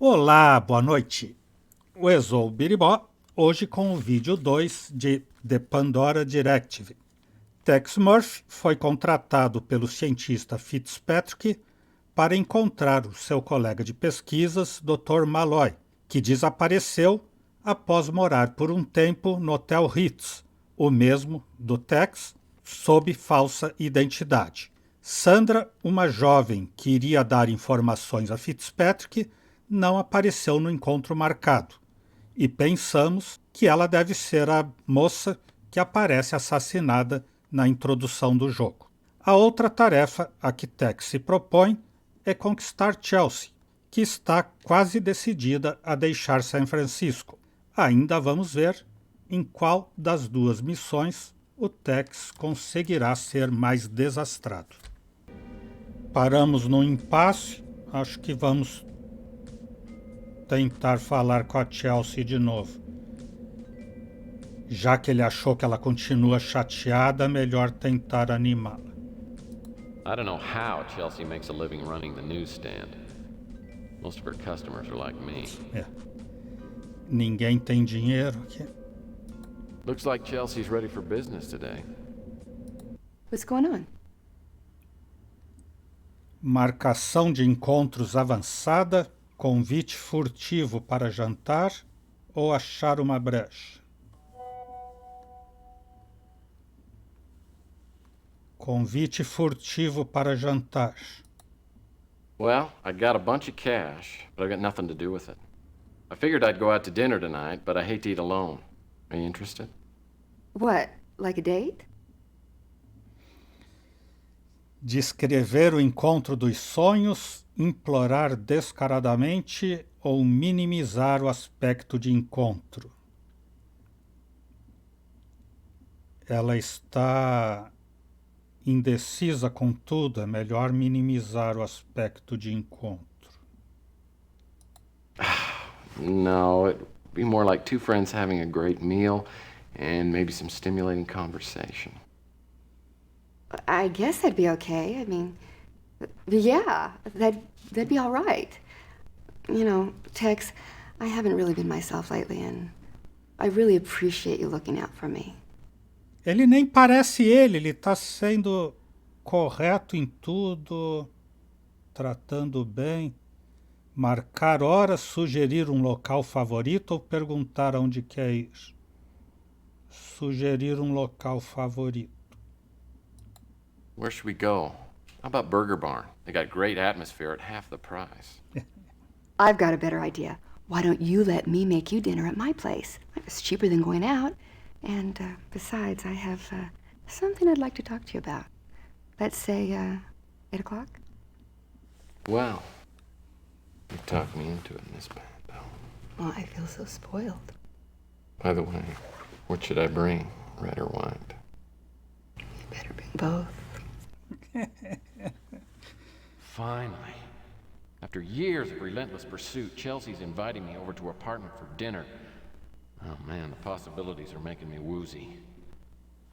Olá, boa noite. O Exou Biribó, hoje com o vídeo 2 de The Pandora Directive. Tex Murphy foi contratado pelo cientista Fitzpatrick para encontrar o seu colega de pesquisas, Dr. Malloy, que desapareceu após morar por um tempo no Hotel Ritz, o mesmo do Tex, sob falsa identidade. Sandra, uma jovem que iria dar informações a Fitzpatrick, não apareceu no encontro marcado, e pensamos que ela deve ser a moça que aparece assassinada na introdução do jogo. A outra tarefa a que Tex se propõe é conquistar Chelsea, que está quase decidida a deixar São Francisco. Ainda vamos ver em qual das duas missões o Tex conseguirá ser mais desastrado. Paramos no impasse, acho que vamos tentar falar com a Chelsea de novo. Já que ele achou que ela continua chateada, melhor tentar animá-la. I don't know how Chelsea makes a living running the newsstand. Most of her customers are like me. Ninguém tem dinheiro aqui. Looks like Chelsea's ready for business today. What's going on? Marcação de encontros avançada, convite furtivo para jantar ou achar uma brecha. Convite furtivo para jantar. Well, I got a bunch of cash, but I've got nothing to do with it. I figured I'd go out to dinner tonight, but I hate to eat alone. Are you interested? What, like a date? Descrever o encontro dos sonhos, implorar descaradamente ou minimizar o aspecto de encontro. Ela está indecisa com tudo, é melhor minimizar o aspecto de encontro. No, it'd be more like two friends having a great meal and maybe some stimulating conversation. I guess that'd be okay. I mean, yeah, that'd be all right. You know, Tex, I haven't really been myself lately, and I really appreciate you looking out for me. Ele nem parece ele está sendo correto em tudo, tratando bem. Marcar horas, sugerir um local favorito ou perguntar aonde quer ir? Sugerir um local favorito. Where should we go? How about Burger Barn? They got great atmosphere at half the price. I've got a better idea. Why don't you let me make you dinner at my place? It's cheaper than going out. And besides, I have something I'd like to talk to you about. Let's say 8 o'clock? Well, you talked me into it, Miss Bell. Oh, I feel so spoiled. By the way, what should I bring, red or white? You better bring both. Finally. After years of relentless pursuit, Chelsea's inviting me over to her apartment for dinner. Oh man, the possibilities are making me woozy.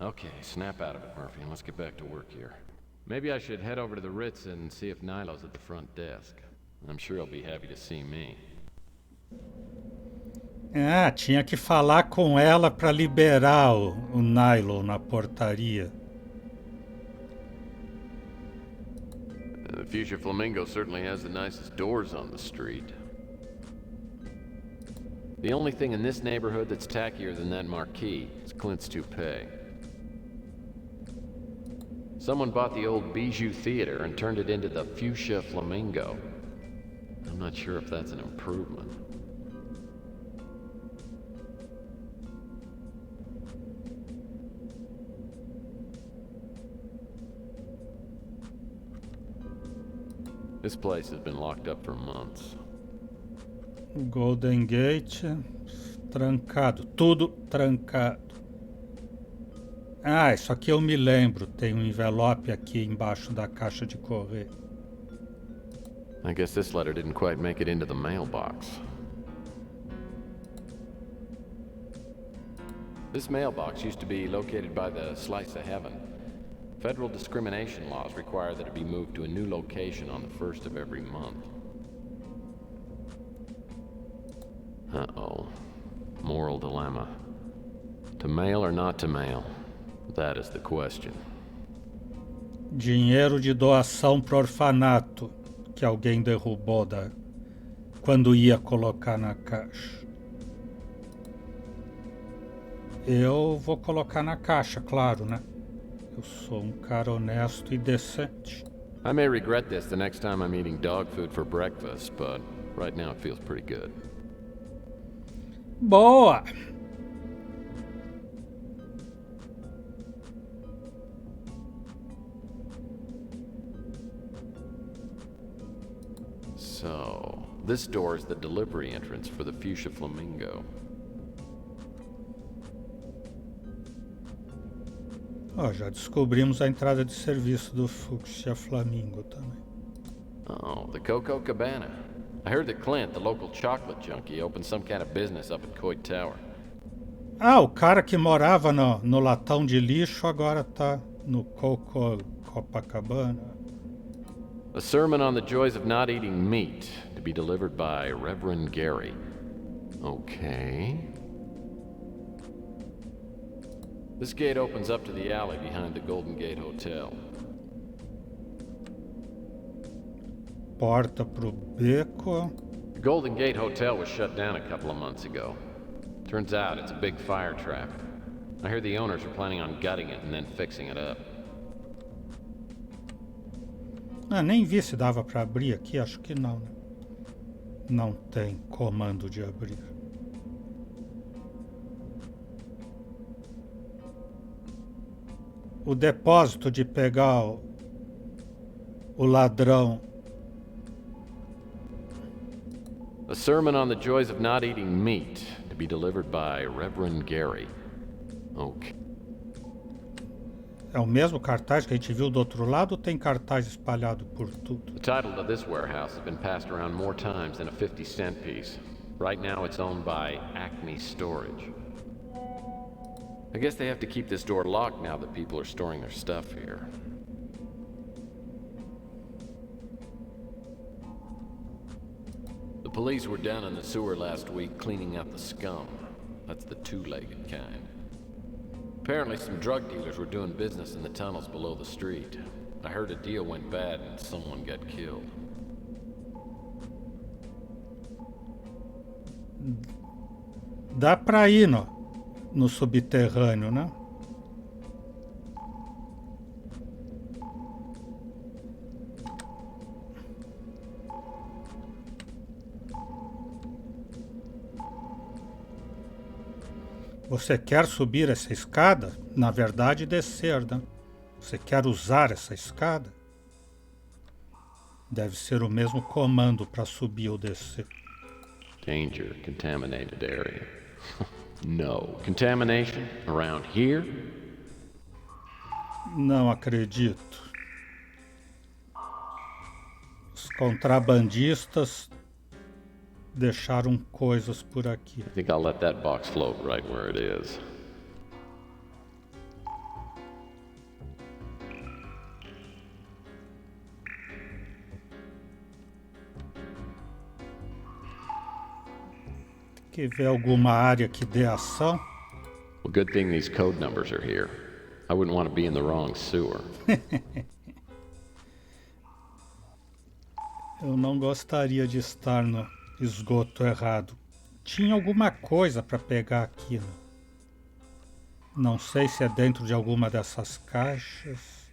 Okay, snap out of it, Murphy, and let's get back to work here. Maybe I should head over to the Ritz and see if Nilo's at the front desk. I'm sure he'll be happy to see me. Tinha que falar com ela para liberar o Nilo na portaria. The Fuchsia Flamingo certainly has the nicest doors on the street. The only thing in this neighborhood that's tackier than that marquee is Clint's toupee. Someone bought the old Bijou Theater and turned it into the Fuchsia Flamingo. I'm not sure if that's an improvement. This place has been locked up for months. Golden Gate, trancado, tudo trancado. Isso aqui eu me lembro, tem um envelope aqui embaixo da caixa de correio. I guess this letter didn't quite make it into the mailbox. This mailbox used to be located by the Slice of Heaven. Federal discrimination laws require that it be moved to a new location on the first of every month. Uh-oh. Moral dilemma. To mail or not to mail? That is the question. Dinheiro de doação pro orfanato que alguém derrubou quando ia colocar na caixa. Eu vou colocar na caixa, claro, né? Eu sou um cara honesto e decente. I may regret this the next time I'm eating dog food for breakfast, but right now it feels pretty good. Boa! So, this door is the delivery entrance for the Fuchsia Flamingo. Ó, já descobrimos a entrada de serviço do Fuchsia Flamingo também. Oh, the Coco Cabana. I heard that Clint, the local chocolate junkie, opened some kind of business up at Coit Tower. Ah, o cara que morava no latão de lixo agora tá no Copacabana. A sermon on the joys of not eating meat, to be delivered by Reverend Gary. Okay. This gate opens up to the alley behind the Golden Gate Hotel. Porta pro beco. The Golden Gate Hotel was shut down a couple of months ago. Turns out it's a big fire trap. I hear the owners are planning on gutting it and then fixing it up. Ah, nem vi se dava pra abrir aqui, acho que não, né? Não tem comando de abrir. O depósito de pegar o ladrão. A sermon on the joys of not eating meat, to be delivered by Reverend Gary. Okay. É o mesmo cartaz que a gente viu do outro lado ou tem cartaz espalhado por tudo? The title to this warehouse has been passed around more times than a 50-cent piece. Right now it's owned by Acme Storage. I guess they have to keep this door locked now that people are storing their stuff here. The police were down in the sewer last week cleaning out the scum. That's the two-legged kind. Apparently some drug dealers were doing business in the tunnels below the street. I heard a deal went bad and someone got killed. Dá pra ir no subterrâneo, né? Você quer subir essa escada? Na verdade, descer, né? Você quer usar essa escada? Deve ser o mesmo comando para subir ou descer. Danger, contaminated area. No. Contamination around here? Não acredito. Os contrabandistas deixaram coisas por aqui. I think I'll let that box float right where it is. Tem que ver alguma área que dê ação. Well, good thing these code numbers are here. I wouldn't want to be in the wrong sewer. Eu não gostaria de estar no esgoto errado. Tinha alguma coisa para pegar aqui, né? Não sei se é dentro de alguma dessas caixas.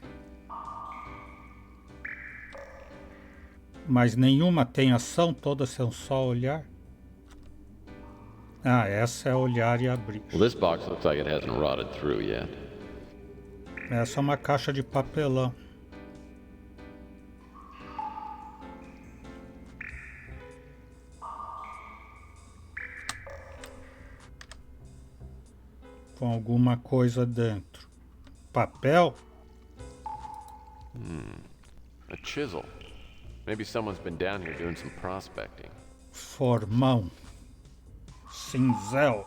Mas nenhuma tem ação, todas são só olhar. Ah, essa é olhar e abrir. Well, this box looks like it hasn't rotted through yet. Essa é uma caixa de papelão. Com alguma coisa dentro. Papel? A chisel. Maybe someone's been down here doing some prospecting. Formão. Cinzel.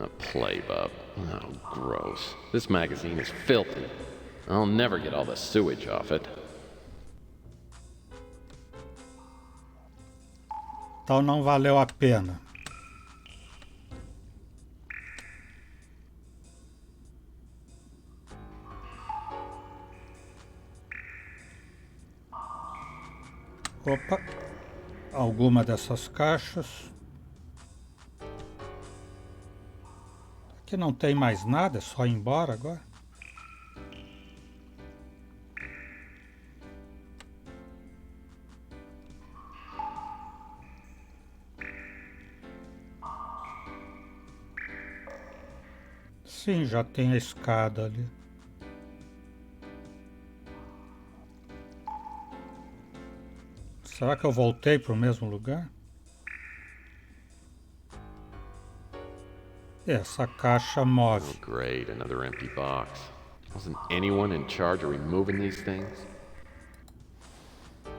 A playbub. Oh, gross. This magazine is filthy. I'll never get all the sewage off it. Então não valeu a pena. Opa, alguma dessas caixas. Aqui não tem mais nada, é só ir embora agora. Sim, já tem a escada ali. Será que eu voltei para o mesmo lugar? Essa caixa move. Oh, great, another empty box. Wasn't anyone in charge of removing these things? O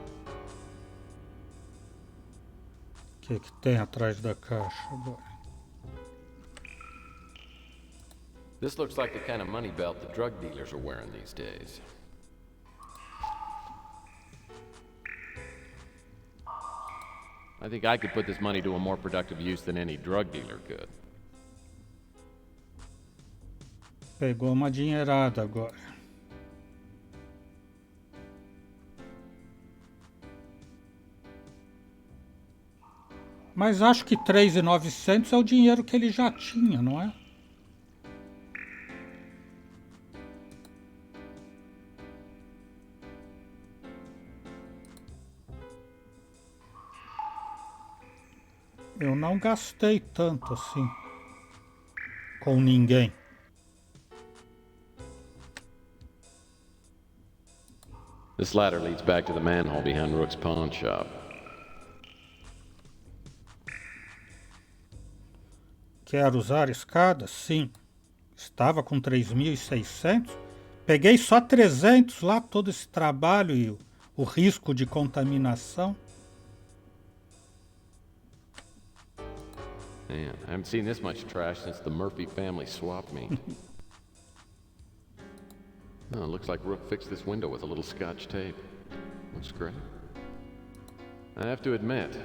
que que tem atrás da caixa agora? This looks like the kind of money belt the drug dealers are wearing these days. I think I could put this money to a more productive use than any drug dealer could. Pegou uma dinheirada agora. Mas acho que 3.900 é o dinheiro que ele já tinha, não é? Eu não gastei tanto assim com ninguém. This ladder leads back to the manhole behind Rook's pawn shop. Quero usar escadas? Sim. Estava com 3.600. Peguei só 300 lá, todo esse trabalho e o risco de contaminação. Man, I haven't seen this much trash since the Murphy family swap meet. Oh, looks like Rook fixed this window with a little scotch tape. Looks great. I have to admit,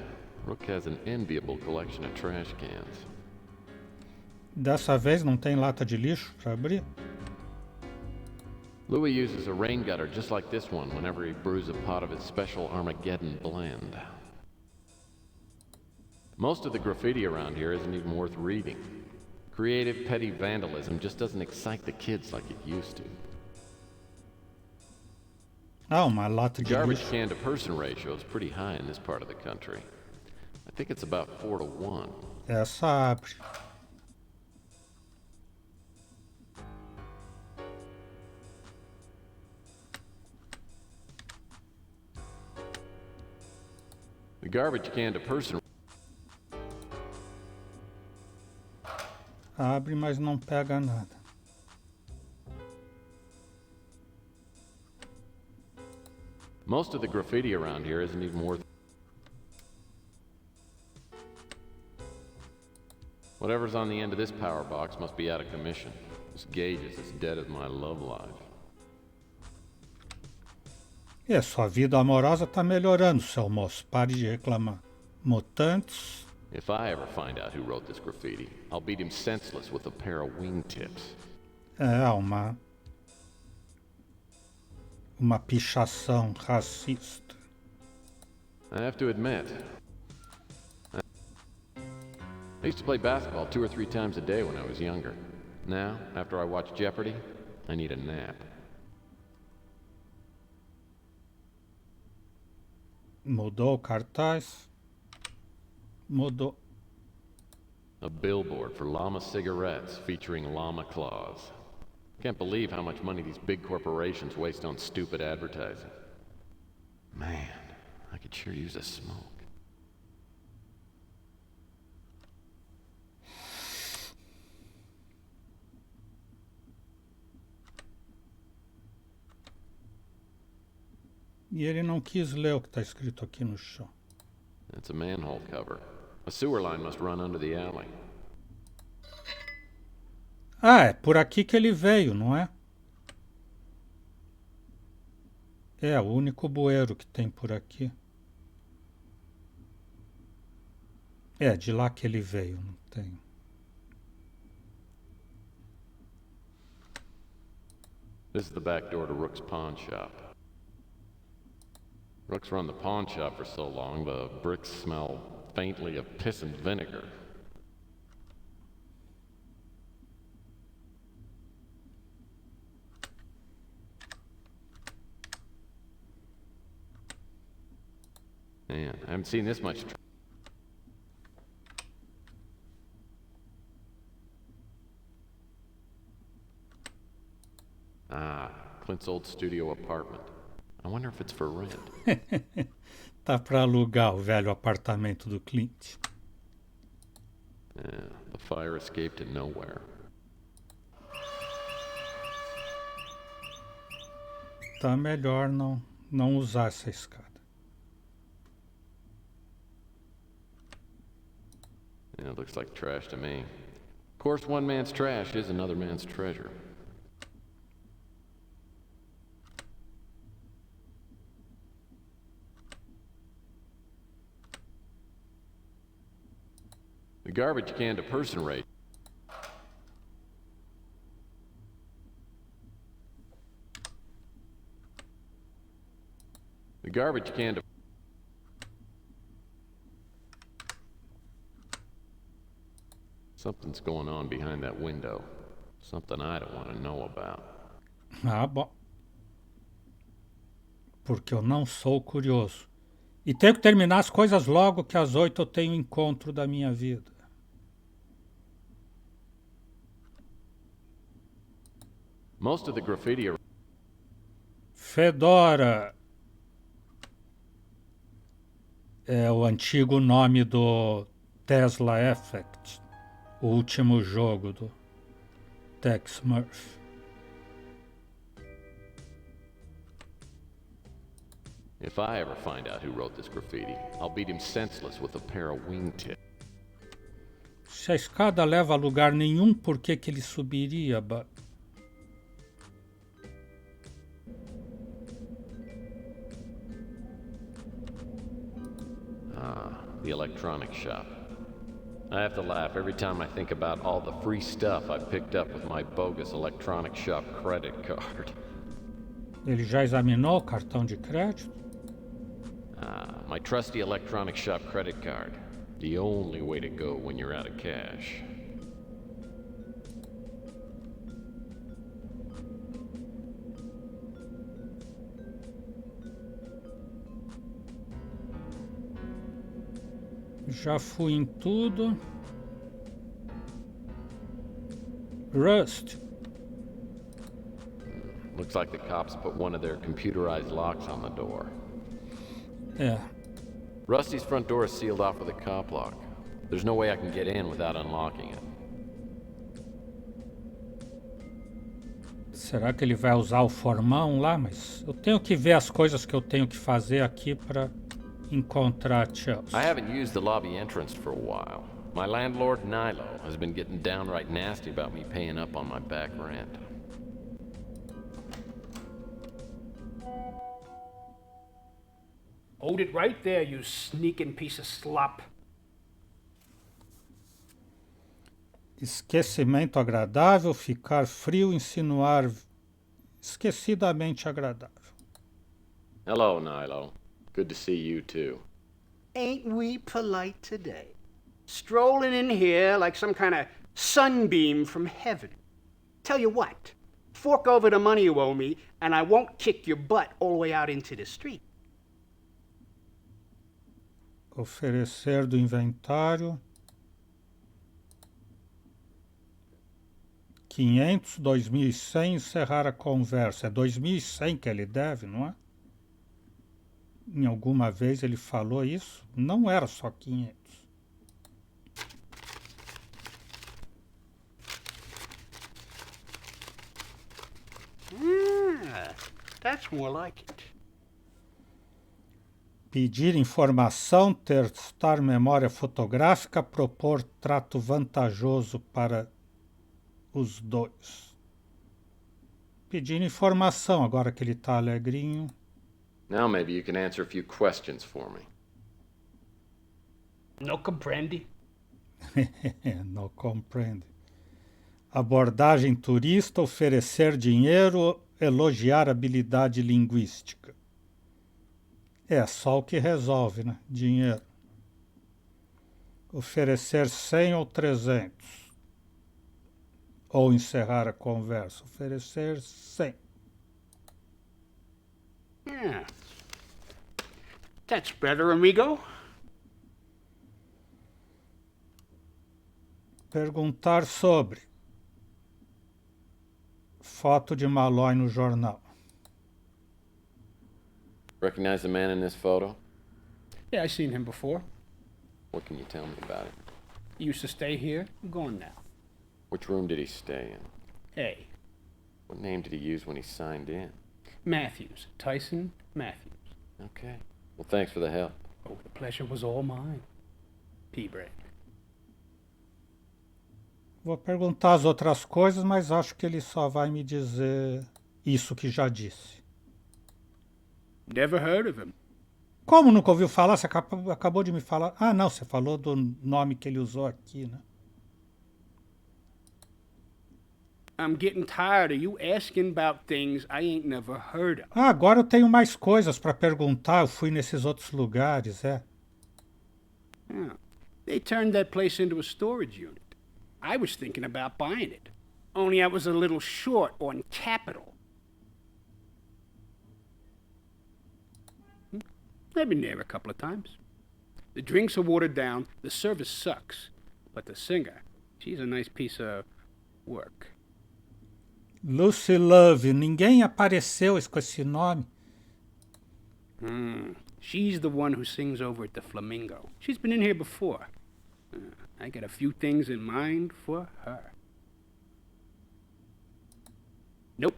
Rook has an enviable collection of trash cans. Dessa vez não tem lata de lixo para abrir. Louis uses a rain gutter just like this one whenever he brews a pot of his special Armageddon blend. Most of the graffiti around here isn't even worth reading. Creative, petty vandalism just doesn't excite the kids like it used to. Ah, uma lata The de garbage lixo. can to person ratio is pretty high in this part of the country. I think it's about 4 to 1. Essa abre. The garbage can to person Abre, mas não pega nada. Most of the graffiti around here isn't even worth. Whatever's on the end of this power box must be out of commission. This gauge is as dead as my love life. E sua vida amorosa tá melhorando, seu moço. Pare de reclamar. Mutantes. If I ever find out who wrote this graffiti, I'll beat him senseless with a pair of wingtips. É uma pichação racista. I have to admit, I used to play basketball 2 or 3 times a day when I was younger. Now, after I watch Jeopardy, I need a nap. Mudou o cartaz. Mudou. A billboard for llama cigarettes featuring llama claws. Can't believe how much money these big corporations waste on stupid advertising. Man, I could sure use a smoke. E ele não quis ler o que está escrito aqui no chão. That's a manhole cover. A sewer line must run under the alley. Ah, é por aqui que ele veio, não é? É o único bueiro que tem por aqui. É, de lá que ele veio, não tem. This is the back door to Rook's pawn shop. Rook's run the pawn shop for so long, the bricks smell faintly of piss and vinegar. Man, I haven't seen this much. Ah, Clint's old studio apartment. I wonder if it's for rent. Tá para alugar o velho apartamento do Clint. Yeah, the fire escaped to nowhere. Tá melhor não usar essa escada. Yeah, it looks like trash to me. Of course, one man's trash is another man's treasure. The garbage can to person rate. The garbage can to... Something's going on behind that window. Something I don't want to know about. Ah, bom. Porque eu não sou curioso. E tenho que terminar as coisas logo, que às 8 eu tenho encontro da minha vida. Most of the graffiti... Fedora é o antigo nome do Tesla Effect, o último jogo do Tex Murphy. If I ever find out who wrote this graffiti, I'll beat him senseless with a pair of wingtips. Se a escada leva a lugar nenhum, por que ele subiria, Buck? Ah, the electronic shop. I have to laugh every time I think about all the free stuff I picked up with my bogus electronic shop credit card. Ele já examinou o cartão de crédito? Ah, my trusty electronic shop credit card. The only way to go when you're out of cash. Já fui em tudo. Rust. Looks like the cops put one of their computerized locks on the door. É. Rusty's front door is sealed off with a cop lock. There's no way I can get in without unlocking it. Será que ele vai usar o formão lá? Mas eu tenho que ver as coisas que eu tenho que fazer aqui para encontrar Chelsea. I haven't used the lobby entrance for a while. My landlord, Nilo, has been getting downright nasty about me paying up on my back rent. Hold it right there, you sneaking piece of slop. Esquecimento agradável, ficar frio, insinuar esquecidamente agradável. Hello, Nilo. Good to see you, too. Ain't we polite today? Strolling in here like some kind of sunbeam from heaven. Tell you what, fork over the money you owe me, and I won't kick your butt all the way out into the street. Oferecer do inventário. 500, 2.100, encerrar a conversa. É 2.100 que ele deve, não é? Em alguma vez ele falou isso? Não era só 500. That's more like it. Pedir informação, testar memória fotográfica, propor trato vantajoso para os dois. Pedindo informação, agora que ele tá alegrinho. Now maybe you can answer a few questions for me. No comprende? Não compreende. Abordagem turista, oferecer dinheiro, elogiar habilidade linguística. É só o que resolve, né? Dinheiro. Oferecer 100 ou 300. Ou encerrar a conversa. Oferecer 100. Yeah. That's better, amigo. Perguntar sobre. Foto de Malloy no jornal. Recognize the man in this photo? Yeah, I've seen him before. What can you tell me about it? He used to stay here. I'm gone now. Which room did he stay in? Hey, What name did he use when he signed in? Matthews. Tyson Matthews. Okay. Well, thanks for the help. Oh, the pleasure was all mine. P-break. Vou perguntar as outras coisas, mas acho que ele só vai me dizer isso que já disse. Never heard of him. Como nunca ouviu falar? Você acabou de me falar. Ah, não, você falou do nome que ele usou aqui, né? I'm getting tired of you asking about things I ain't never heard of. Ah, agora eu tenho mais coisas para perguntar. Eu fui nesses outros lugares, é. Yeah. They turned that place into a storage unit. I was thinking about buying it. Only I was a little short on capital. I've been there a couple of times. The drinks are watered down, the service sucks. But the singer, she's a nice piece of work. Lucy Love. Ninguém apareceu com esse nome. She's the one who sings over at the Flamingo. She's been in here before. I got a few things in mind for her. Nope.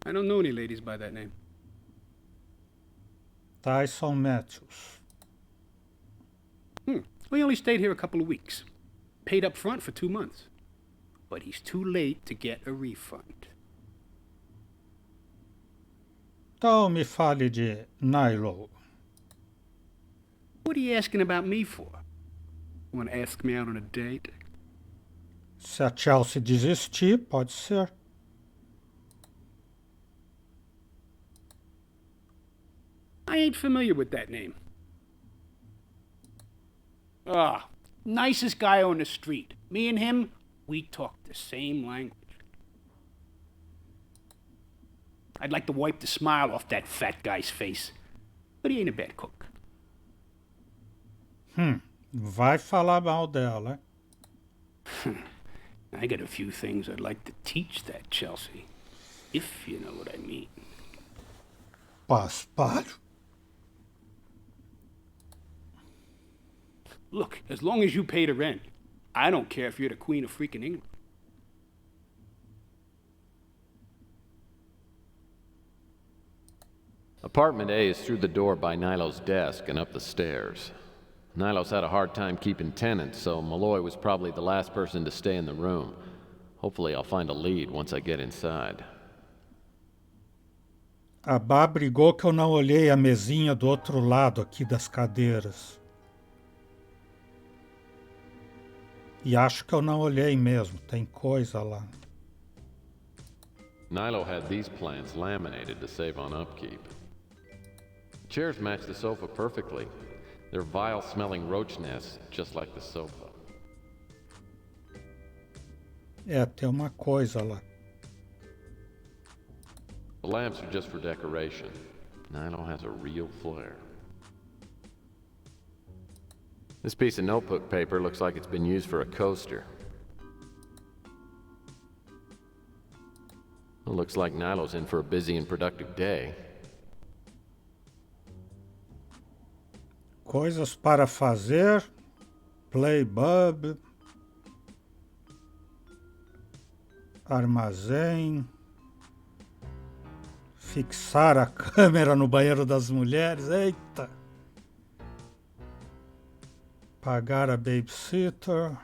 I don't know any ladies by that name. Tyson Matthews. We only stayed here a couple of weeks. Paid up front for 2 months. But he's too late to get a refund. Então me fale de Nilo. What are you asking about me for? Want to ask me out on a date? Se a Chelsea desistir, pode ser. I ain't familiar with that name. Ah, nicest guy on the street. Me and him, we talk the same language. I'd like to wipe the smile off that fat guy's face. But he ain't a bad cook. Vai falar mal dela. I got a few things I'd like to teach that Chelsea. If you know what I mean. Paspalho. Look, as long as you pay the rent, I don't care if you're the Queen of freaking England. Apartment A is through the door by Nilo's desk and up the stairs. Nilo's had a hard time keeping tenants, so Malloy was probably the last person to stay in the room. Hopefully I'll find a lead once I get inside. A Bá brigou que eu não olhei a mesinha do outro lado aqui das cadeiras. E acho que eu não olhei mesmo, tem coisa lá. Nilo had these plans laminated to save on upkeep. The chairs match the sofa perfectly. They're vile-smelling roach nests, just like the sofa. É, tem uma coisa lá. The lamps are just for decoration. Nilo has a real flair. This piece of notebook paper looks like it's been used for a coaster. It looks like Nilo's in for a busy and productive day. Coisas para fazer. Playbub. Armazém. Fixar a câmera no banheiro das mulheres. Eita! Pagar a babysitter.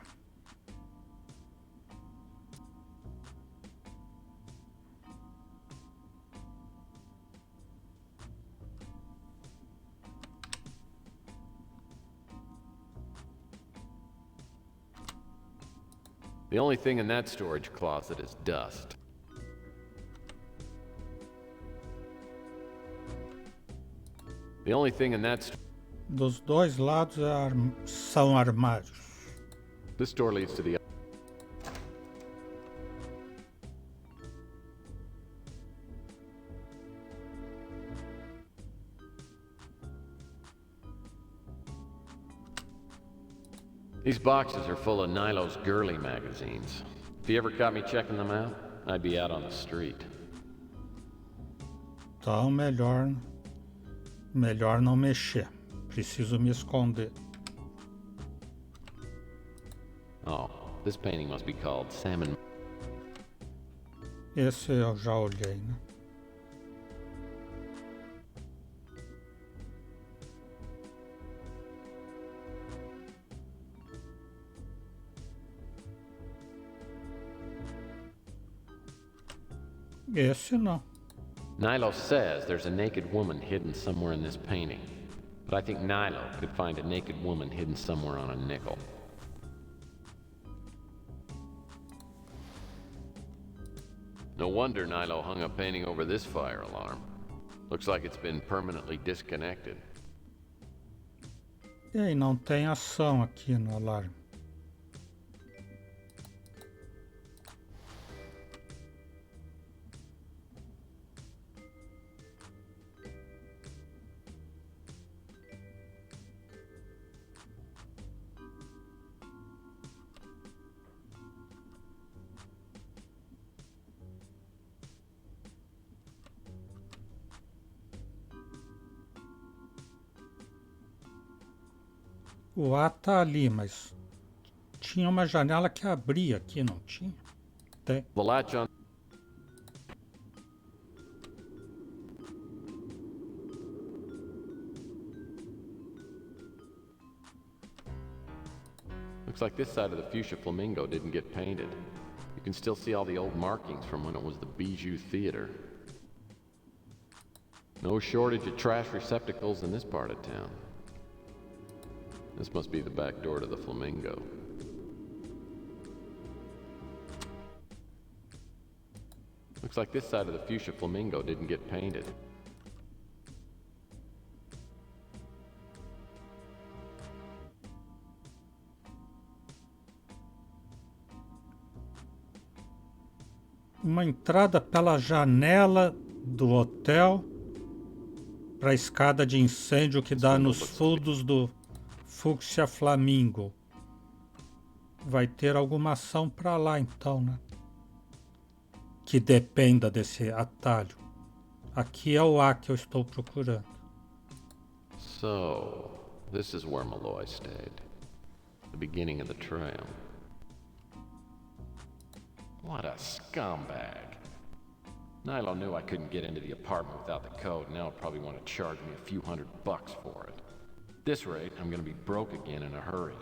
The only thing in that storage closet is dust. The only thing in that Dos dois lados são armários. This door leads to the These boxes are full of Nilo's girly magazines. If you ever caught me checking them out, I'd be out on the street. Então melhor não mexer. Preciso me esconder. Oh, this painting must be called Salmon. Esse eu já olhei, né? Esse não. Nilo says there's a naked woman hidden somewhere in this painting. But I think Nilo could find a naked woman hidden somewhere on a nickel. No wonder Nilo hung a painting over this fire alarm. Looks like it's been permanently disconnected. E aí, não tem ação aqui no alarme. O A tá ali, mas tinha uma janela que abria aqui, não tinha? Tem. The latch on. Looks like this side of the fuchsia flamingo didn't get painted. You can still see all the old markings from when it was the Bijou Theater. No shortage of trash receptacles in this part of town. This must be the back door to the Flamingo. Looks like this side of the fuchsia flamingo didn't get painted. Uma entrada pela janela do hotel para a escada de incêndio que dá nos fundos do Fúcsia Flamingo. Vai ter alguma ação para lá então, né? Que dependa desse atalho. Aqui é o A que eu estou procurando. So, this is where Malloy stayed. The beginning of the trail. What a scumbag. Nilo knew I couldn't get into the apartment without the code. Now he'll probably want to charge me a few $100 for it. At this rate, I'm gonna be broke again in a hurry.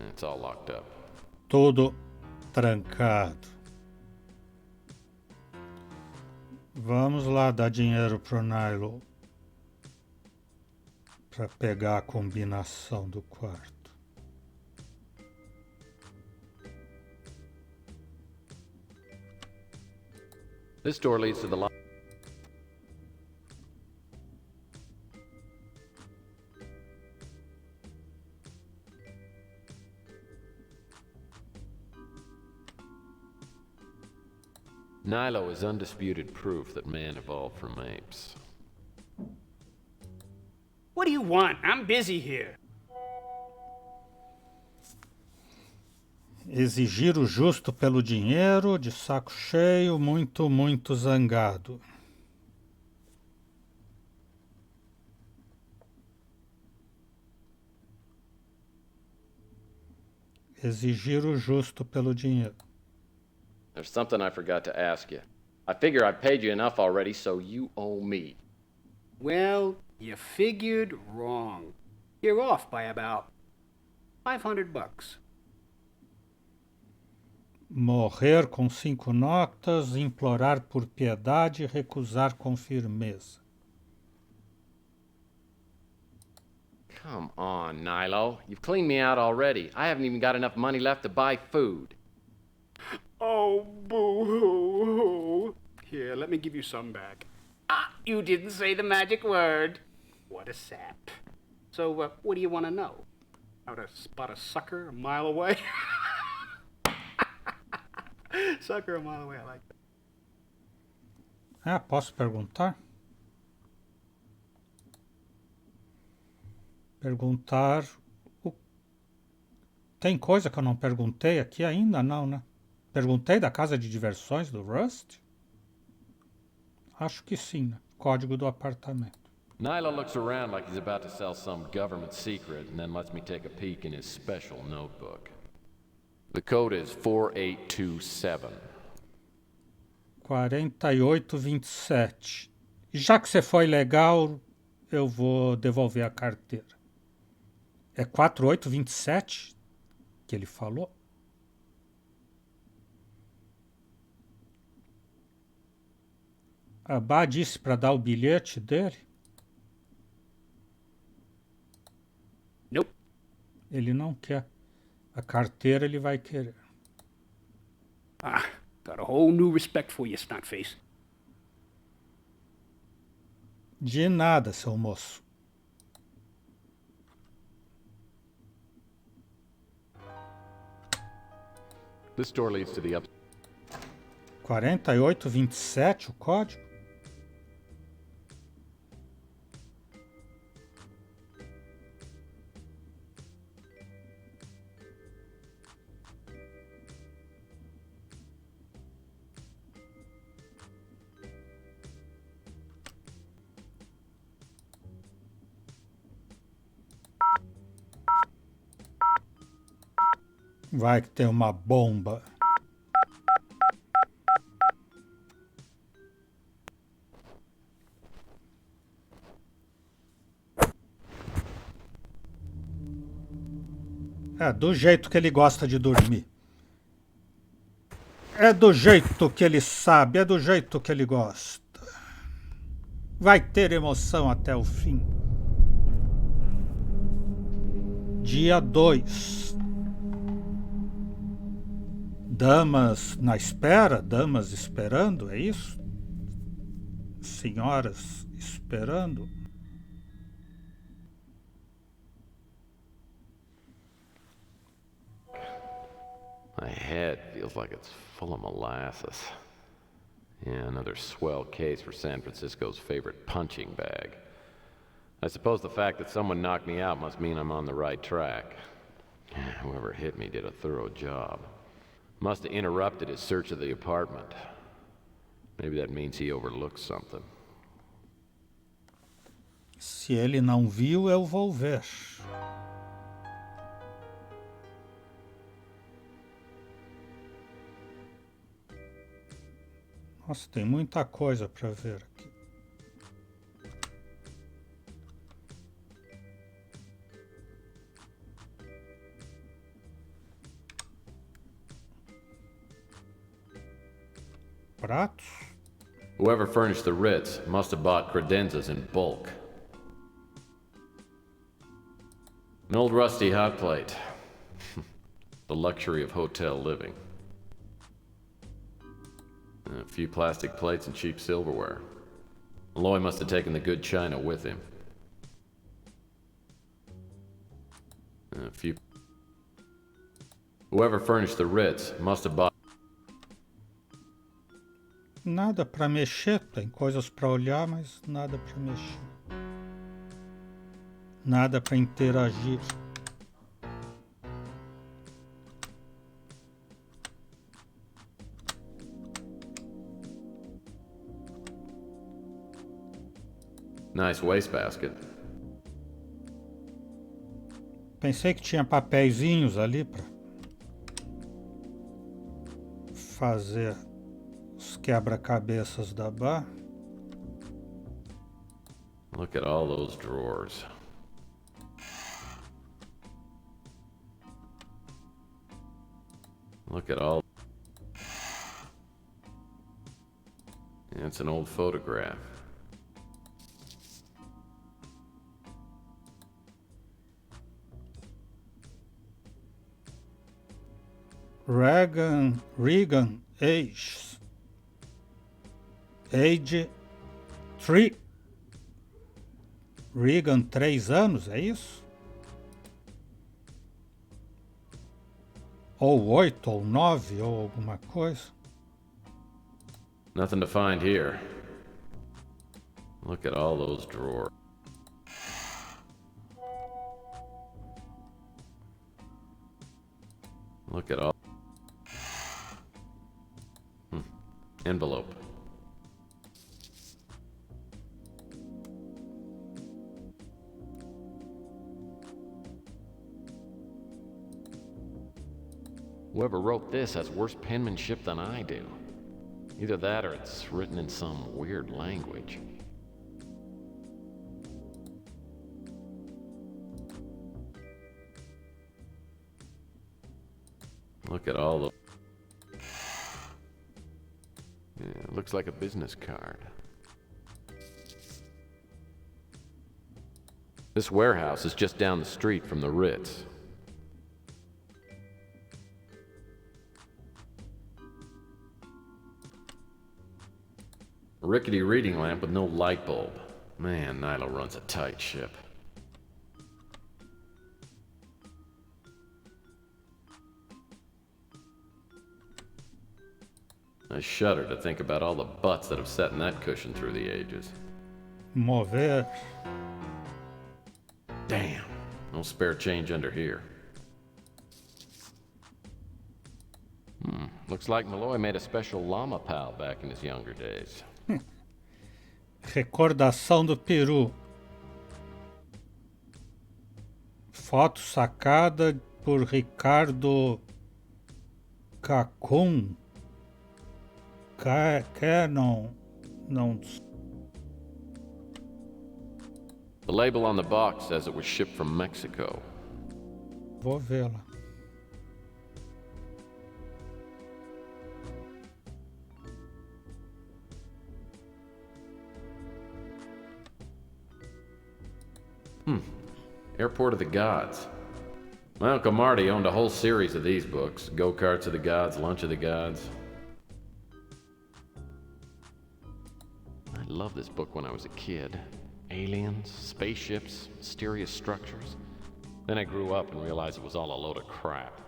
It's all locked up. Tudo trancado. Vamos lá dar dinheiro pro Nilo para pegar a combinação do quarto. This door leads to the lobby. Nilo is undisputed proof that man evolved from apes. What do you want? I'm busy here. Exigir o justo pelo dinheiro, de saco cheio, muito, muito zangado. Exigir o justo pelo dinheiro. There's something I forgot to ask you. I figure I've paid you enough already, so you owe me. Well, you figured wrong. You're off by about $500. Morrer com 5 notas, implorar por piedade e recusar com firmeza. Come on, Nilo. You've cleaned me out already. I haven't even got enough money left to buy food. Oh, boo-hoo. Here, let me give you some back. Ah, you didn't say the magic word. What a sap. So, what do you want to know? How to spot a sucker a mile away? Sucker a mile away, I like that. Ah, posso perguntar? Perguntar... Tem coisa que eu não perguntei aqui ainda? Não, né? Perguntei da casa de diversões do Rust? Acho que sim, né? Código do apartamento. Nilo looks around like he's about to sell some government secret and then lets me take a peek in his special notebook. The code is 4827. 4827. E já que você foi legal, eu vou devolver a carteira. É 4827 que ele falou? A Bá disse para dar o bilhete dele? Nope. Ele não quer. A carteira ele vai querer. Ah, got a whole new respect for you, snotface. De nada, seu moço. This door leads to the up. 4827 o código? Vai que tem uma bomba. É do jeito que ele gosta de dormir. É do jeito que ele sabe, é do jeito que ele gosta. Vai ter emoção até o fim. Dia 2. Damas na espera, damas esperando, é isso? Senhoras esperando. My head feels like it's full of molasses. Yeah, another swell case for San Francisco's favorite punching bag. I suppose the fact that someone knocked me out must mean I'm on the right track. Whoever hit me did a thorough job. Must have interrupted his search of the apartment. Maybe that means he overlooked something. Se ele não viu, eu vou ver. Nossa, tem muita coisa para ver aqui. Pratos? Whoever furnished the Ritz must have bought credenzas in bulk. An old rusty hot plate. The luxury of hotel living. A few plastic plates and cheap silverware. Loy must have taken the good china with him. A few... Whoever furnished the Ritz must have bought... Nada para mexer, tem coisas para olhar, mas nada para mexer. Nada para interagir. Nice wastebasket. Pensei que tinha papeizinhos ali para fazer os quebra-cabeças da bar. Look at all those drawers. Look at all... Yeah, it's an old photograph. Regan age 3. Regan, 3 anos, é isso? Ou 8, ou 9, ou alguma coisa. Nothing to find here. Look at all those drawers. Look at all... Envelope. Whoever wrote this has worse penmanship than I do. Either that or it's written in some weird language. Look at all the... Yeah, looks like a business card. This warehouse is just down the street from the Ritz. A rickety reading lamp with no light bulb. Man, Nilo runs a tight ship. I shudder to think about all the butts that have sat in that cushion through the ages. Mover. Damn, no spare change under here. Looks like Malloy made a special llama pal back in his younger days. Recordação do Peru. Foto sacada por Ricardo Cacun. Não. The label on the box says it was shipped from Mexico. Vou vê-la. Airport of the Gods. My Uncle Marty owned a whole series of these books. Go-Karts of the Gods, Lunch of the Gods. I loved this book when I was a kid. Aliens, spaceships, mysterious structures. Then I grew up and realized it was all a load of crap.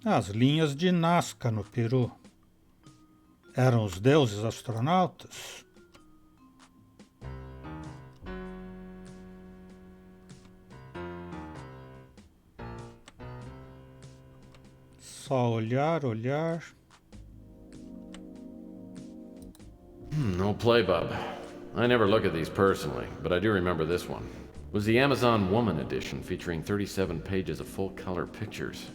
As linhas de Nazca no Peru. Eram os deuses astronautas? Só olhar. No play, bub. I never look at these personally, but I do remember this one. It was the Amazon Woman edition featuring 37 pages of full-color pictures.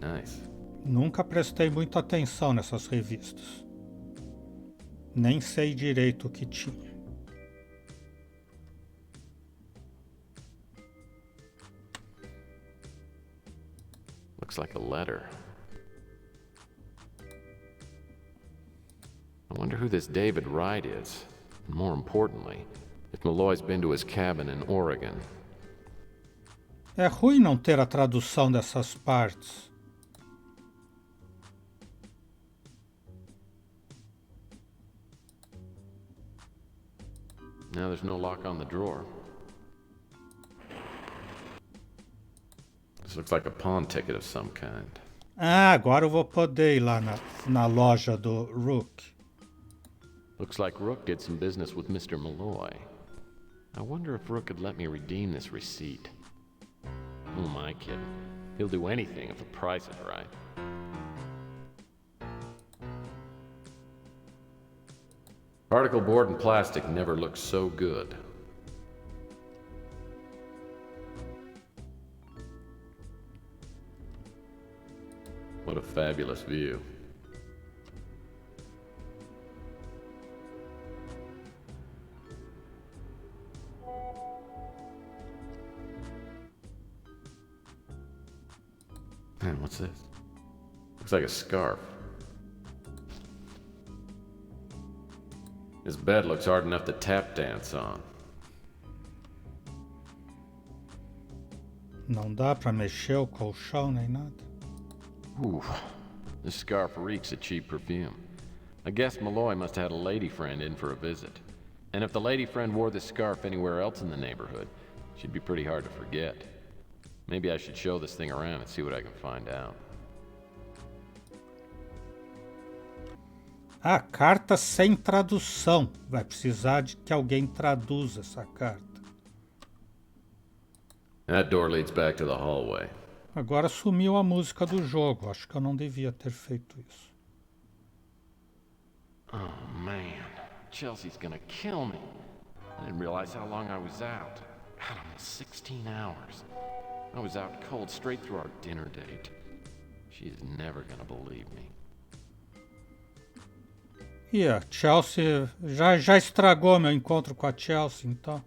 Nice. Nunca prestei muita atenção nessas revistas. Nem sei direito o que tinha. Looks like a letter. I wonder who this David Wright is. And more importantly, if Malloy's been to his cabin in Oregon. É ruim não ter a tradução dessas partes. Now there's no lock on the drawer. This looks like a pawn ticket of some kind. Ah, agora eu vou poder ir lá na loja do Rook. Looks like Rook did some business with Mr. Malloy. I wonder if Rook could let me redeem this receipt. Who am I kidding? He'll do anything if the price is right. Particle board and plastic never looked so good. What a fabulous view. Man, what's this? Looks like a scarf. His bed looks hard enough to tap dance on. Não dá pra mexer o colchão nem nada. Ooh, this scarf reeks of cheap perfume. I guess Malloy must have had a lady friend in for a visit. And if the lady friend wore this scarf anywhere else in the neighborhood, she'd be pretty hard to forget. Maybe I should show this thing around and see what I can find out. Ah, carta sem tradução. Vai precisar de que alguém traduza essa carta. That door leads back to the hallway. Agora sumiu a música do jogo. Acho que eu não devia ter feito isso. Oh man, Chelsea's gonna kill me. I didn't realize how long I was out. God, almost 16 hours. I was out cold straight through our dinner date. She is never gonna believe me. E a Chelsea já estragou meu encontro com a Chelsea, então.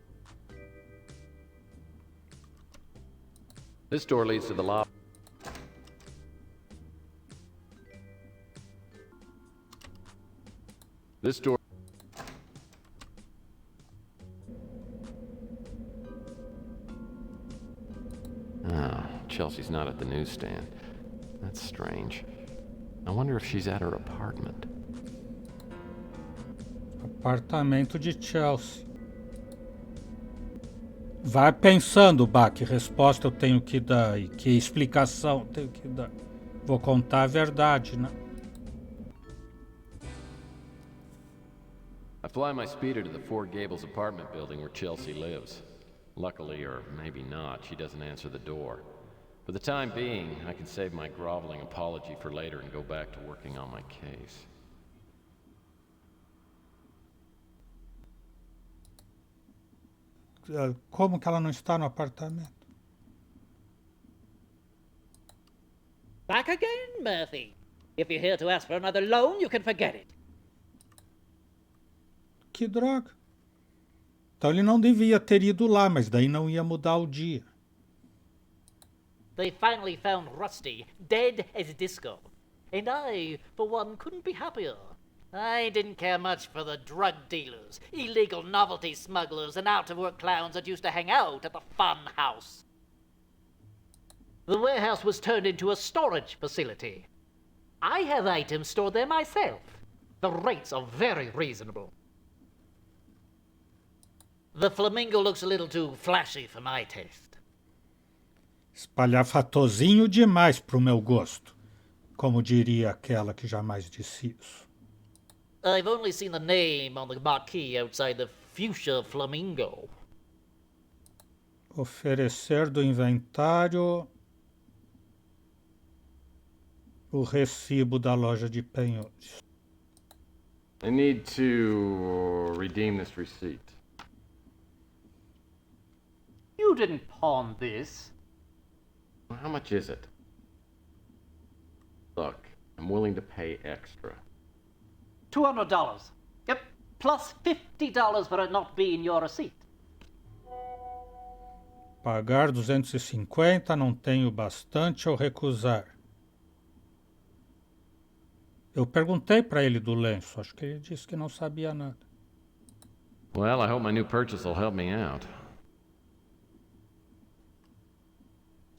This door leads to the lobby. This door. Oh, Chelsea's not at the newsstand. That's strange. I wonder if she's at her apartment. Apartamento de Chelsea. Vai pensando, Bach, que resposta eu tenho que dar e que explicação eu tenho que dar. Vou contar a verdade, né? I fly my speeder to the Four Gables apartment building where Chelsea lives. Luckily, or maybe not, she doesn't answer the door. For the time being, I can save my groveling apology for later and go back to working on my case. Como que ela não está no apartamento? Back again, Murphy. If you're here to ask for another loan, you can forget it. Que droga. Então ele não devia ter ido lá, mas daí não ia mudar o dia. They finally found Rusty, dead as disco. And I, for one, couldn't be happier. I didn't care much for the drug dealers, illegal novelty smugglers, and out-of-work clowns that used to hang out at the fun house. The warehouse was turned into a storage facility. I have items stored there myself. The rates are very reasonable. The flamingo looks a little too flashy for my taste. Espalhafatosinho demais pro meu gosto, como diria aquela que jamais disse isso. I've only seen the name on the marquee outside the Fuchsia Flamingo. Oferecer do inventário o recibo da loja de penhores. I need to redeem this receipt. You didn't pawn this. How much is it? Look, I'm willing to pay extra. $200. Yep, plus $50 for it not being your receipt. Pagar 250, não tenho bastante ou recusar. Eu perguntei para ele do lenço, acho que ele disse que não sabia nada. Well, I hope my new purchase will help me out.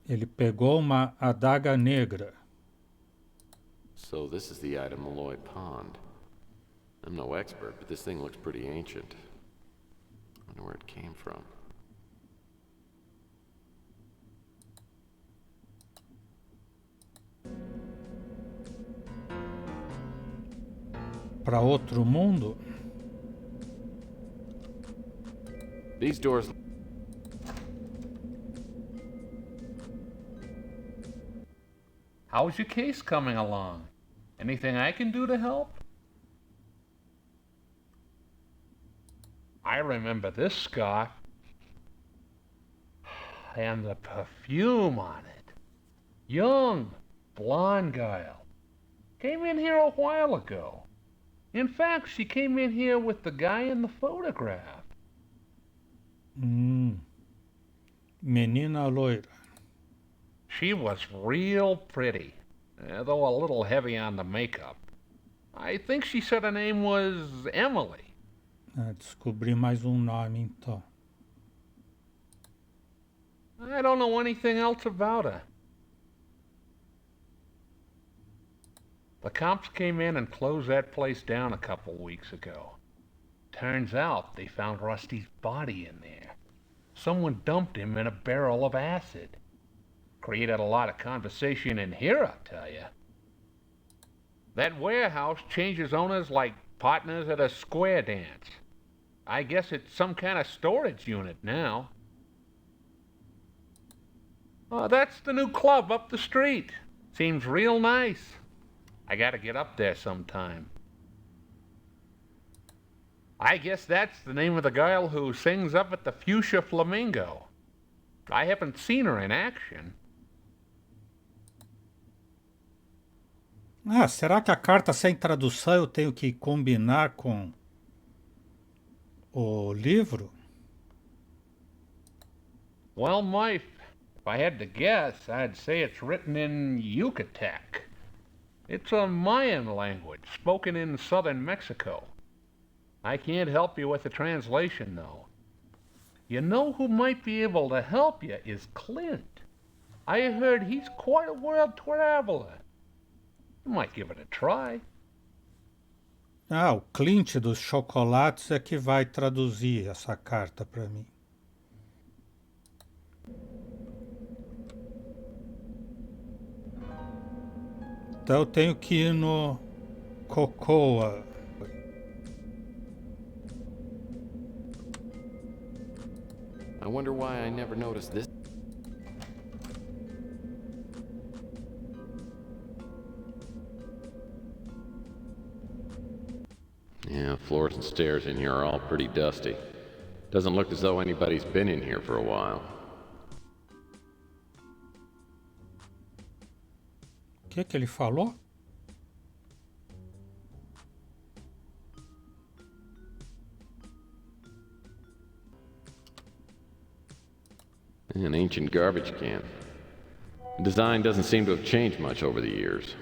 Ele pegou uma adaga negra. So this is the item Malloy pawned. I'm no expert, but this thing looks pretty ancient. I wonder where it came from. Para outro mundo? These doors... How's your case coming along? Anything I can do to help? I remember this scarf. And the perfume on it. Young, blonde girl. Came in here a while ago. In fact, she came in here with the guy in the photograph. Menina loira. She was real pretty, though a little heavy on the makeup. I think she said her name was Emily. Descobri mais nome, então. I don't know anything else about her. The cops came in and closed that place down a couple weeks ago. Turns out they found Rusty's body in there. Someone dumped him in a barrel of acid. Created a lot of conversation in here, I'll tell you. That warehouse changes owners like partners at a square dance. I guess it's some kind of storage unit now. Oh, that's the new club up the street. Seems real nice. I gotta get up there sometime. I guess that's the name of the girl who sings up at the Fuchsia Flamingo. I haven't seen her in action. Ah, será que a carta sem tradução eu tenho que combinar com o livro? Well, Murph, if I had to guess, I'd say it's written in Yucatec. It's a Mayan language spoken in southern Mexico. I can't help you with the translation, though. You know who might be able to help you is Clint. I heard he's quite a world traveler. You might give it a try. Ah, o Clint dos chocolates é que vai traduzir essa carta para mim. Então eu tenho que ir no Cocoa. I wonder why I never noticed this. Yeah, floors and stairs in here are all pretty dusty. Doesn't look as though anybody's been in here for a while. O que ele falou? An ancient garbage can. The design doesn't seem to have changed much over the years.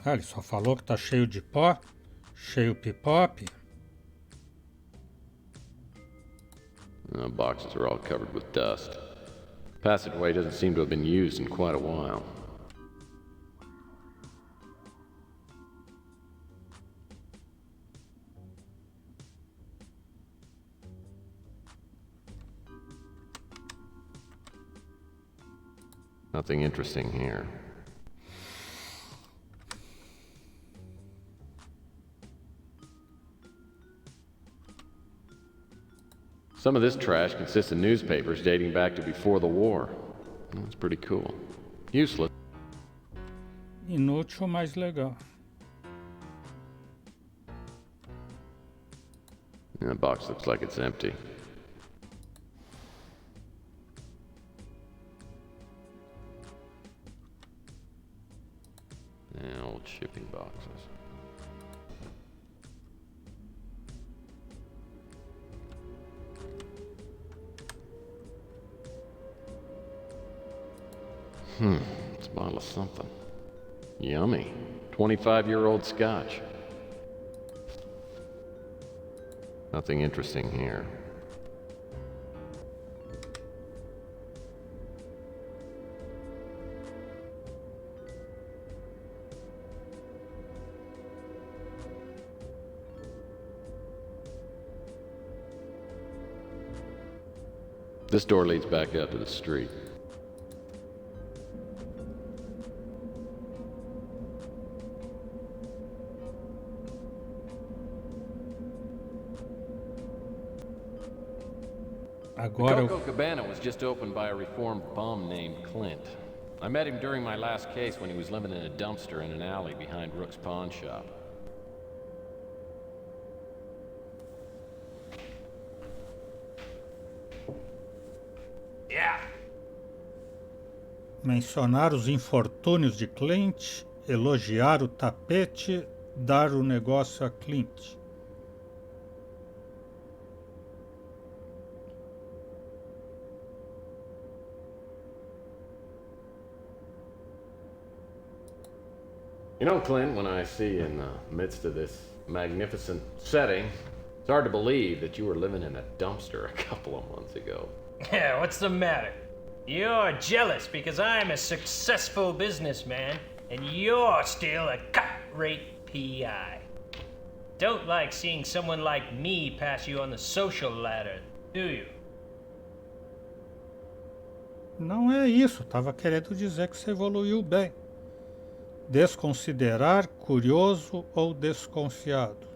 Ah, ele só falou que tá cheio de pó, cheio pipop. The boxes are all covered with dust. Passageway doesn't seem to have been used in quite a while. Nothing interesting here. Some of this trash consists of newspapers dating back to before the war. That's pretty cool. Useless. Inútil, mas legal. That box looks like it's empty. Yeah, old shipping boxes. It's a bottle of something. Yummy. 25-year-old scotch. Nothing interesting here. This door leads back out to the street. Agora Coco Cabana was just opened by a reformed bum named Clint. I met him during my last case when he was living in a dumpster in an alley behind Rook's pawn shop. mencionar os infortúnios de Clint, elogiar o tapete, dar o negócio a Clint. You know, Clint, when I see you in the midst of this magnificent setting, it's hard to believe that you were living in a dumpster a couple of months ago. Yeah, what's the matter? You're jealous because I'm a successful businessman and you're still a cut-rate PI. Don't like seeing someone like me pass you on the social ladder, do you? Não é isso, tava querendo dizer que você evoluiu bem. Desconsiderar, curioso ou desconfiado.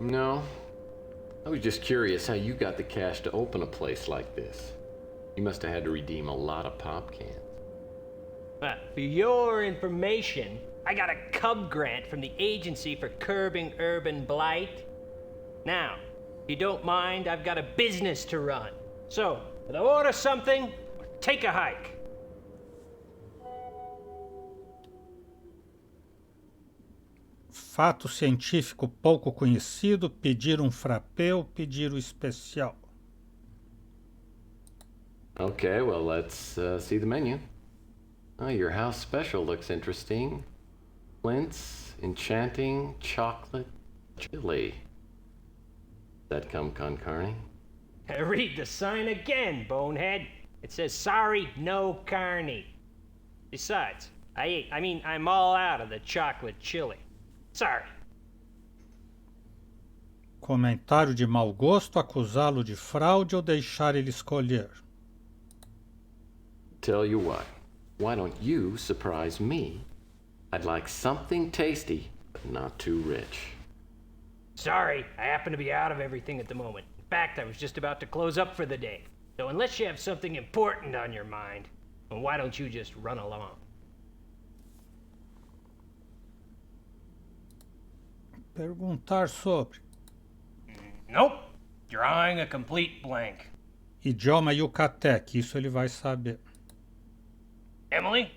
No. I was just curious how you got the cash to open a place like this. You must have had to redeem a lot of pop cans. For your information, I got a Cub grant from the Agency for Curbing Urban Blight. Now, if you don't mind, I've got a business to run. So, either order something or take a hike. Fato científico pouco conhecido, pedir um frappé ou pedir o especial. Okay, well, let's see the menu. Oh, your house special looks interesting. Flint's, enchanting, chocolate, chili. That come con carne? Read the sign again, bonehead. It says, sorry, no carne. Besides, I'm all out of the chocolate chili. Sorry. Comentário de mau gosto, acusá-lo de fraude ou deixar ele escolher. Tell you what, why don't you surprise me? I'd like something tasty, but not too rich. Sorry, I happen to be out of everything at the moment. In fact, I was just about to close up for the day. So unless you have something important on your mind, well, why don't you just run along? Perguntar sobre. Nope. Drawing a complete blank. Idioma Yucatec, isso ele vai saber. Emily?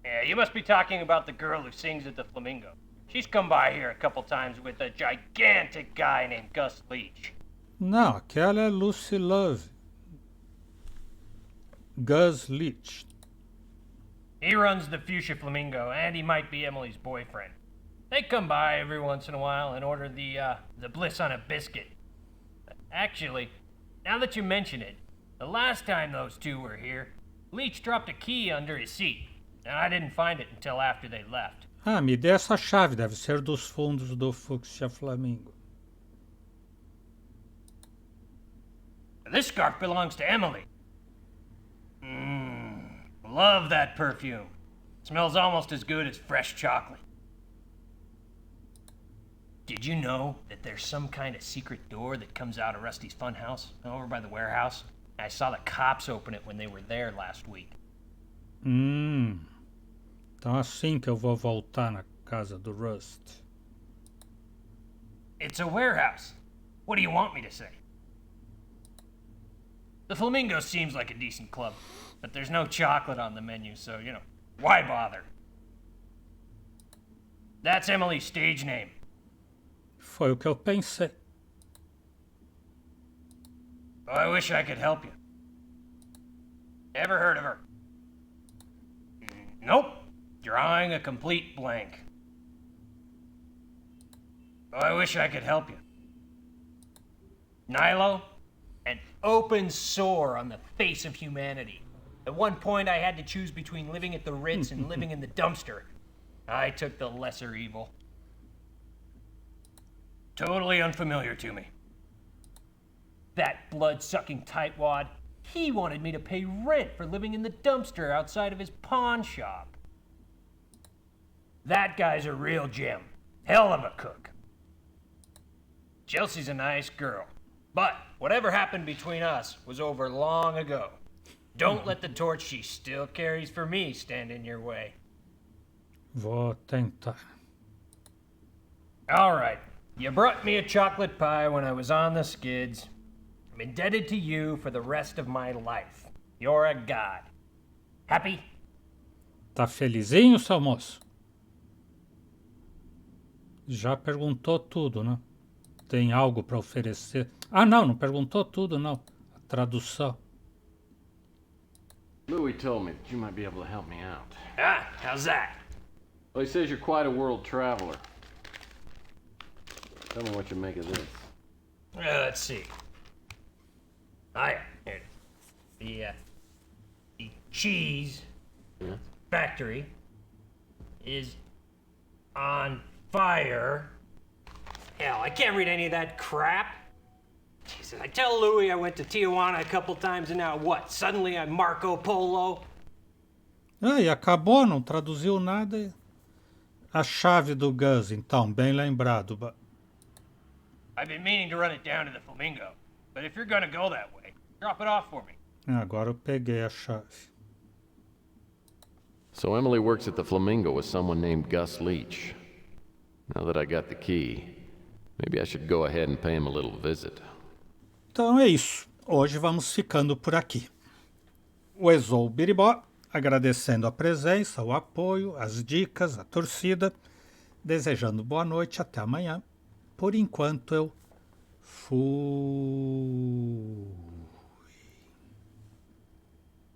Yeah, you must be talking about the girl who sings at the Flamingo. She's come by here a couple times with a gigantic guy named Gus Leach. Não, aquela é Lucy Love. Gus Leach. He runs the Fuchsia Flamingo, and he might be Emily's boyfriend. They come by every once in a while and order the bliss on a biscuit. Actually, now that you mention it, the last time those two were here, Leach dropped a key under his seat, and I didn't find it until after they left. Ah, me dê essa chave, deve ser dos fundos do Fuchsia Flamingo. This scarf belongs to Emily. Love that perfume. Smells almost as good as fresh chocolate. Did you know that there's some kind of secret door that comes out of Rusty's funhouse over by the warehouse? I saw the cops open it when they were there last week. Então assim que eu vou voltar na casa do Rust. It's a warehouse. What do you want me to say? The Flamingo seems like a decent club, but there's no chocolate on the menu, so, why bother? That's Emily's stage name. Foi o que eu pensei. Oh, I wish I could help you. Ever heard of her? Nope. Drawing a complete blank. Oh, I wish I could help you. Nilo? An open sore on the face of humanity. At one point, I had to choose between living at the Ritz and living in the dumpster. I took the lesser evil. Totally unfamiliar to me. That blood-sucking tightwad, he wanted me to pay rent for living in the dumpster outside of his pawn shop. That guy's a real gem. Hell of a cook. Chelsea's a nice girl. But whatever happened between us was over long ago. Don't let the torch she still carries for me stand in your way. Vou tentar. All right. You brought me a chocolate pie when I was on the skids. I'm indebted to you for the rest of my life. You're a god. Happy? Tá felizinho, seu moço? Já perguntou tudo, né? Tem algo para oferecer? Ah, não perguntou tudo, não. A tradução. Louis told me that you might be able to help me out. Ah, how's that? Well, he says you're quite a world traveler. Tell me what you make of this. Let's see. Ah, yeah, here it is. The cheese factory is on fire. Hell, I can't read any of that crap. Jesus, I tell Louis I went to Tijuana a couple times and now what? Suddenly I'm Marco Polo? E acabou, não traduziu nada. A chave do Gus, então, bem lembrado. I've been meaning to run it down to the Flamingo, but if you're gonna go that way, drop it off for me. Agora eu peguei a chave. So Emily works at the Flamingo with someone named Gus Leach. Now that I got the key, maybe I should go ahead and pay him a little visit. Então é isso. Hoje vamos ficando por aqui. O Exou Biribó, agradecendo a presença, o apoio, as dicas, a torcida, desejando boa noite, até amanhã. Por enquanto eu fui.